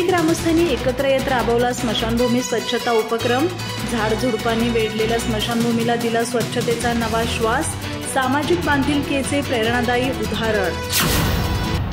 किनी ग्रामस्थांनी एकत्र येत राबवला स्मशानभूमी स्वच्छता उपक्रम। झाडझुडपांनी वेढलेल्या स्मशानभूमीला दिला स्वच्छतेचा नवा श्वास। सामाजिक बांधिलकीचे प्रेरणादायी उदाहरण।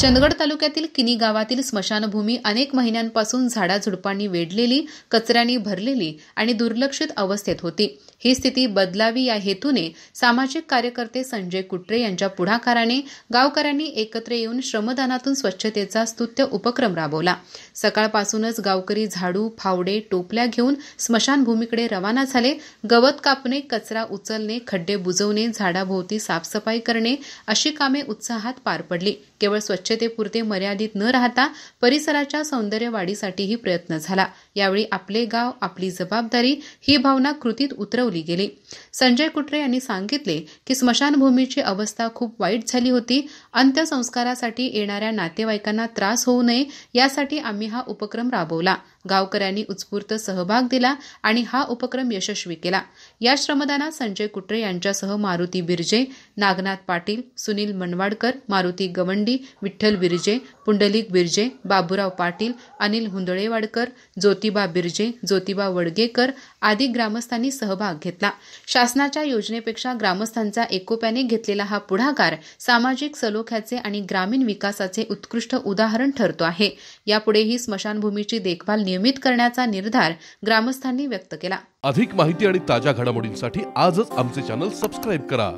चंदगड तालुक्यातील किनी गावातील स्मशानभूमी अनेक महिन्यांपासून झाडाझुडपांनी वेढलेली, कचऱ्याने भरलेली आणि दुर्लक्षित अवस्थेत होती। ही स्थिती बदलावी या हेतूने सामाजिक कार्यकर्ते संजय कुट्रे यांच्या पुढाकाराने गावकऱ्यांनी एकत्र येऊन श्रमदानातून स्वच्छतेचा स्तुत्य उपक्रम राबवला। सकाळपासूनच गावकरी झाडू, फावडे, टोपल्या घेऊन स्मशानभूमीकडे रवाना झाले। गवत कापणे, कचरा उचलणे, खड्डे बुजवणे, झाडाभोवती साफसफाई करणे अशी कामे उत्साहात पार पडली। केवळ स्वच्छतेपुरते मर्यादित न राहता परिसराच्या सौंदर्य वाढीसाठीही प्रयत्न झाला। यावेळी आपले गाव, आपली जबाबदारी ही भावना कृतीत उतरवली गेली। संजय कुट्रे यांनी सांगितले की स्मशानभूमीची अवस्था खूप वाईट झाली होती। अंत्यसंस्कारासाठी येणाऱ्या नातेवाईकांना त्रास होऊ नये यासाठी आम्ही हा उपक्रम राबवला। गावकऱ्यांनी उत्स्फूर्त सहभाग दिला आणि हा उपक्रम यशस्वी केला। या श्रमदानात संजय कुट्रे यांच्यासह मारुती बिर्जे, नागनाथ पाटील, सुनील मनवाडकर, मारुती गवंडी, विठ्ठल बिर्जे, पुंडलिक बिर्जे, बाबूराव पाटील, अनिल हुंदळेवाडकर, ज्योतिबा बिर्जे, ज्योतिबा वडगेकर आदी ग्रामस्थांनी सहभाग घेतला। शासनाच्या योजनेपेक्षा ग्रामस्थांचा एकोप्याने घेतलेला हा पुढाकार सामाजिक सलोख्याचे आणि ग्रामीण विकासाचे उत्कृष्ट उदाहरण ठरतो आहे। यापुढेही स्मशानभूमीची देखभाल नियमित करण्याचा निर्धार ग्रामस्थांनी व्यक्त केला। अधिक माहिती आणि ताज्या घडामोडींसाठी आजच आमचे चॅनल सबस्क्राइब करा।